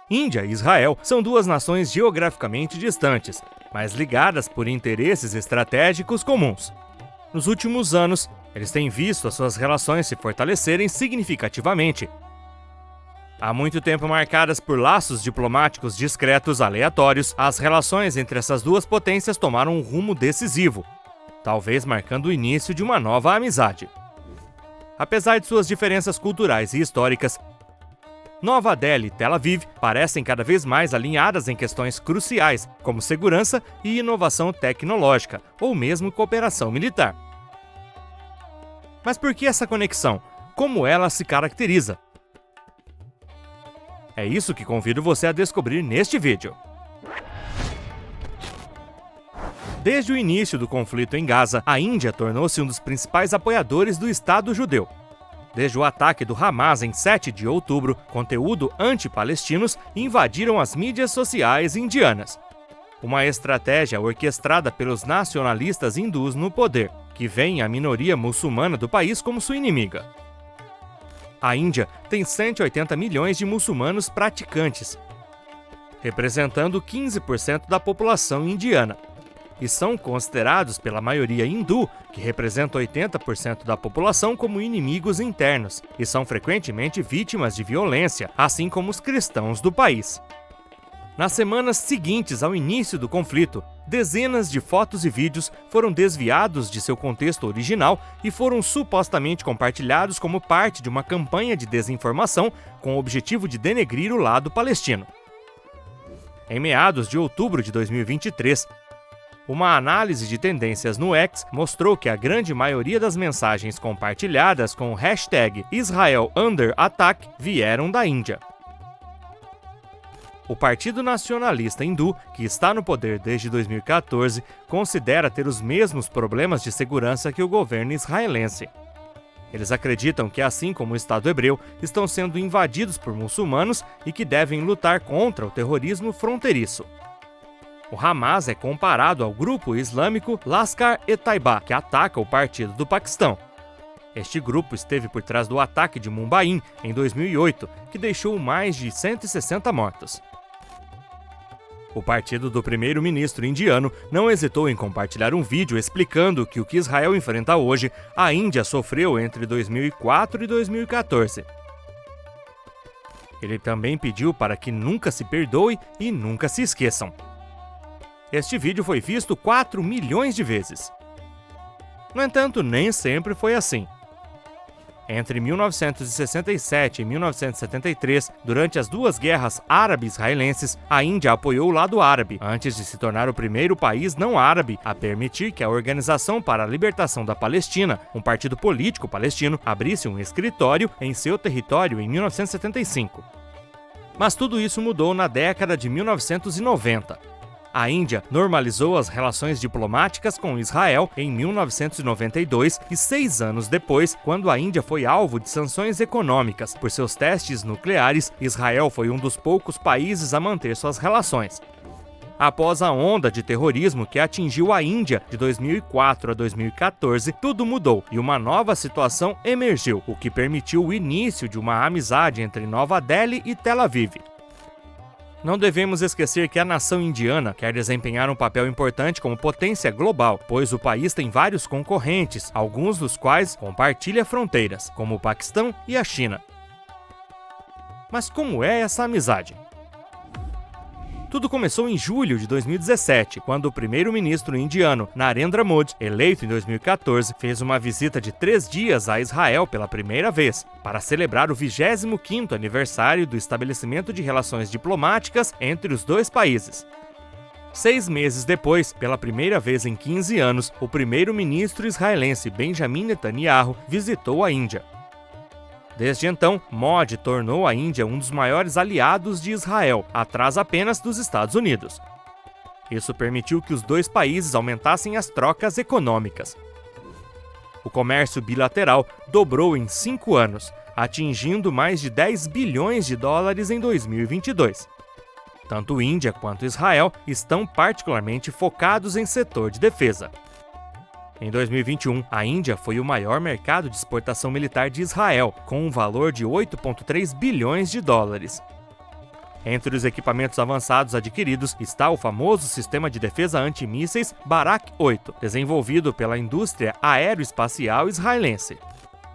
Índia e Israel são duas nações geograficamente distantes, mas ligadas por interesses estratégicos comuns. Nos últimos anos, eles têm visto as suas relações se fortalecerem significativamente. Há muito tempo marcadas por laços diplomáticos discretos aleatórios, as relações entre essas duas potências tomaram um rumo decisivo, talvez marcando o início de uma nova amizade. Apesar de suas diferenças culturais e históricas, Nova Delhi e Tel Aviv parecem cada vez mais alinhadas em questões cruciais, como segurança e inovação tecnológica, ou mesmo cooperação militar. Mas por que essa conexão? Como ela se caracteriza? É isso que convido você a descobrir neste vídeo. Desde o início do conflito em Gaza, a Índia tornou-se um dos principais apoiadores do Estado judeu. Desde o ataque do Hamas em 7 de outubro, conteúdo anti-palestinos invadiram as mídias sociais indianas. Uma estratégia orquestrada pelos nacionalistas hindus no poder, que veem a minoria muçulmana do país como sua inimiga. A Índia tem 180 milhões de muçulmanos praticantes, representando 15% da população indiana, e são considerados pela maioria hindu, que representa 80% da população, como inimigos internos, e são frequentemente vítimas de violência, assim como os cristãos do país. Nas semanas seguintes ao início do conflito, dezenas de fotos e vídeos foram desviados de seu contexto original e foram supostamente compartilhados como parte de uma campanha de desinformação com o objetivo de denegrir o lado palestino. Em meados de outubro de 2023, uma análise de tendências no X mostrou que a grande maioria das mensagens compartilhadas com o hashtag Israel Under Attack vieram da Índia. O Partido Nacionalista Hindu, que está no poder desde 2014, considera ter os mesmos problemas de segurança que o governo israelense. Eles acreditam que, assim como o Estado hebreu, estão sendo invadidos por muçulmanos e que devem lutar contra o terrorismo fronteiriço. O Hamas é comparado ao grupo islâmico Lashkar-e-Taiba, que ataca o partido do Paquistão. Este grupo esteve por trás do ataque de Mumbai em 2008, que deixou mais de 160 mortos. O partido do primeiro-ministro indiano não hesitou em compartilhar um vídeo explicando que o que Israel enfrenta hoje, a Índia sofreu entre 2004 e 2014. Ele também pediu para que nunca se perdoe e nunca se esqueçam. Este vídeo foi visto 4 milhões de vezes. No entanto, nem sempre foi assim. Entre 1967 e 1973, durante as duas guerras árabe-israelenses, a Índia apoiou o lado árabe, antes de se tornar o primeiro país não árabe a permitir que a Organização para a Libertação da Palestina, um partido político palestino, abrisse um escritório em seu território em 1975. Mas tudo isso mudou na década de 1990. A Índia normalizou as relações diplomáticas com Israel em 1992 e 6 anos depois, quando a Índia foi alvo de sanções econômicas por seus testes nucleares, Israel foi um dos poucos países a manter suas relações. Após a onda de terrorismo que atingiu a Índia de 2004 a 2014, tudo mudou e uma nova situação emergiu, o que permitiu o início de uma amizade entre Nova Delhi e Tel Aviv. Não devemos esquecer que a nação indiana quer desempenhar um papel importante como potência global, pois o país tem vários concorrentes, alguns dos quais compartilham fronteiras, como o Paquistão e a China. Mas como é essa amizade? Tudo começou em julho de 2017, quando o primeiro-ministro indiano Narendra Modi, eleito em 2014, fez uma visita de 3 dias a Israel pela primeira vez, para celebrar o 25º aniversário do estabelecimento de relações diplomáticas entre os dois países. 6 meses depois, pela primeira vez em 15 anos, o primeiro-ministro israelense Benjamin Netanyahu visitou a Índia. Desde então, Modi tornou a Índia um dos maiores aliados de Israel, atrás apenas dos Estados Unidos. Isso permitiu que os dois países aumentassem as trocas econômicas. O comércio bilateral dobrou em 5 anos, atingindo mais de 10 bilhões de dólares em 2022. Tanto Índia quanto Israel estão particularmente focados em setor de defesa. Em 2021, a Índia foi o maior mercado de exportação militar de Israel, com um valor de 8,3 bilhões de dólares. Entre os equipamentos avançados adquiridos está o famoso sistema de defesa antimísseis Barak-8, desenvolvido pela indústria aeroespacial israelense.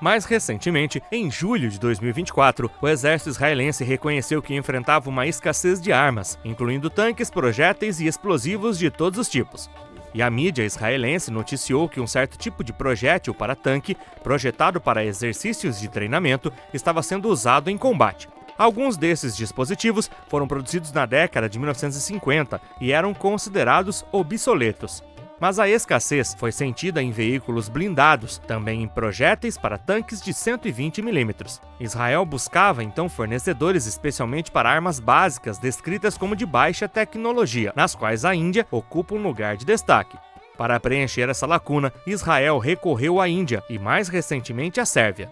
Mais recentemente, em julho de 2024, o exército israelense reconheceu que enfrentava uma escassez de armas, incluindo tanques, projéteis e explosivos de todos os tipos. E a mídia israelense noticiou que um certo tipo de projétil para tanque, projetado para exercícios de treinamento, estava sendo usado em combate. Alguns desses dispositivos foram produzidos na década de 1950 e eram considerados obsoletos. Mas a escassez foi sentida em veículos blindados, também em projéteis para tanques de 120 mm. Israel buscava então fornecedores especialmente para armas básicas descritas como de baixa tecnologia, nas quais a Índia ocupa um lugar de destaque. Para preencher essa lacuna, Israel recorreu à Índia e, mais recentemente, à Sérvia.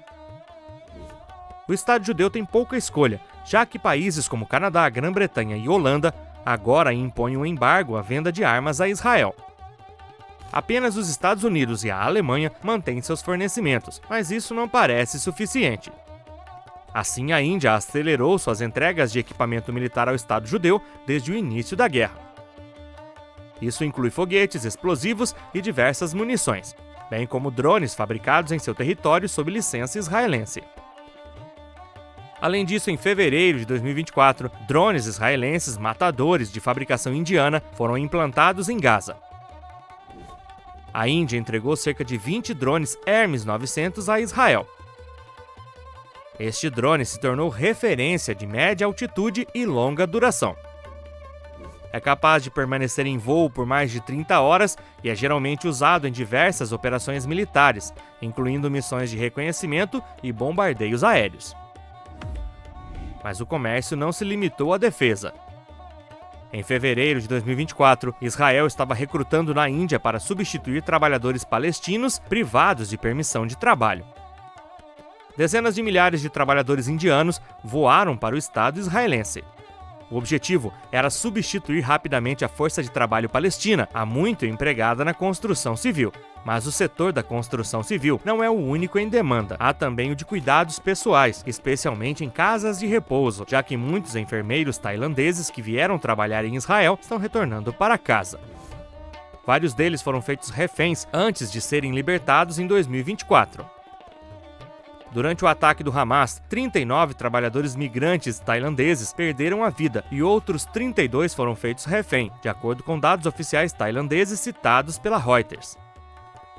O Estado judeu tem pouca escolha, já que países como Canadá, Grã-Bretanha e Holanda agora impõem um embargo à venda de armas a Israel. Apenas os Estados Unidos e a Alemanha mantêm seus fornecimentos, mas isso não parece suficiente. Assim, a Índia acelerou suas entregas de equipamento militar ao Estado judeu desde o início da guerra. Isso inclui foguetes, explosivos e diversas munições, bem como drones fabricados em seu território sob licença israelense. Além disso, em fevereiro de 2024, drones israelenses matadores de fabricação indiana foram implantados em Gaza. A Índia entregou cerca de 20 drones Hermes 900 a Israel. Este drone se tornou referência de média altitude e longa duração. É capaz de permanecer em voo por mais de 30 horas e é geralmente usado em diversas operações militares, incluindo missões de reconhecimento e bombardeios aéreos. Mas o comércio não se limitou à defesa. Em fevereiro de 2024, Israel estava recrutando na Índia para substituir trabalhadores palestinos privados de permissão de trabalho. Dezenas de milhares de trabalhadores indianos voaram para o Estado israelense. O objetivo era substituir rapidamente a força de trabalho palestina, há muito empregada na construção civil. Mas o setor da construção civil não é o único em demanda. Há também o de cuidados pessoais, especialmente em casas de repouso, já que muitos enfermeiros tailandeses que vieram trabalhar em Israel estão retornando para casa. Vários deles foram feitos reféns antes de serem libertados em 2024. Durante o ataque do Hamas, 39 trabalhadores migrantes tailandeses perderam a vida e outros 32 foram feitos refém, de acordo com dados oficiais tailandeses citados pela Reuters.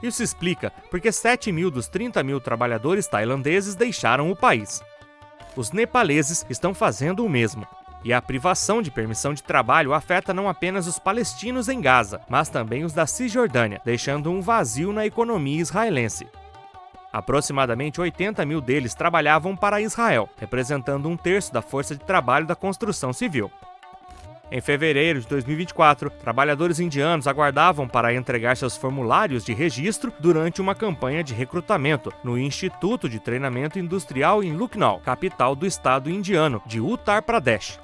Isso explica porque 7 mil dos 30 mil trabalhadores tailandeses deixaram o país. Os nepaleses estão fazendo o mesmo. E a privação de permissão de trabalho afeta não apenas os palestinos em Gaza, mas também os da Cisjordânia, deixando um vazio na economia israelense. Aproximadamente 80 mil deles trabalhavam para Israel, representando 1/3 da força de trabalho da construção civil. Em fevereiro de 2024, trabalhadores indianos aguardavam para entregar seus formulários de registro durante uma campanha de recrutamento no Instituto de Treinamento Industrial em Lucknow, capital do estado indiano de Uttar Pradesh.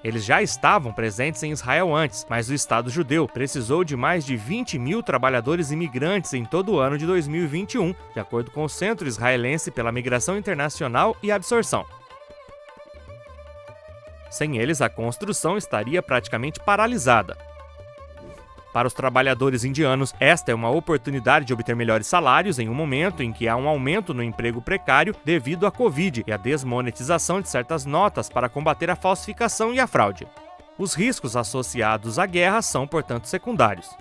Eles já estavam presentes em Israel antes, mas o Estado judeu precisou de mais de 20 mil trabalhadores imigrantes em todo o ano de 2021, de acordo com o Centro Israelense pela Migração Internacional e Absorção. Sem eles, a construção estaria praticamente paralisada. Para os trabalhadores indianos, esta é uma oportunidade de obter melhores salários em um momento em que há um aumento no emprego precário devido à Covid e à desmonetização de certas notas para combater a falsificação e a fraude. Os riscos associados à guerra são, portanto, secundários.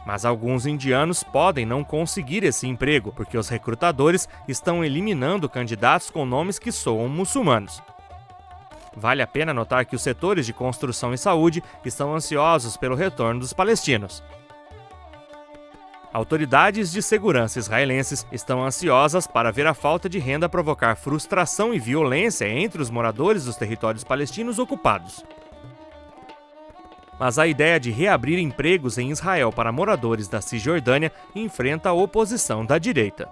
Mas alguns indianos podem não conseguir esse emprego, porque os recrutadores estão eliminando candidatos com nomes que soam muçulmanos. Vale a pena notar que os setores de construção e saúde estão ansiosos pelo retorno dos palestinos. Autoridades de segurança israelenses estão ansiosas para ver a falta de renda provocar frustração e violência entre os moradores dos territórios palestinos ocupados. Mas a ideia de reabrir empregos em Israel para moradores da Cisjordânia enfrenta a oposição da direita.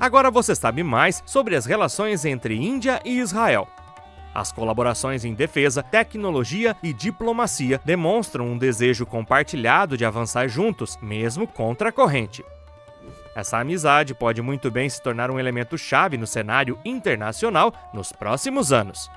Agora você sabe mais sobre as relações entre Índia e Israel. As colaborações em defesa, tecnologia e diplomacia demonstram um desejo compartilhado de avançar juntos, mesmo contra a corrente. Essa amizade pode muito bem se tornar um elemento chave no cenário internacional nos próximos anos.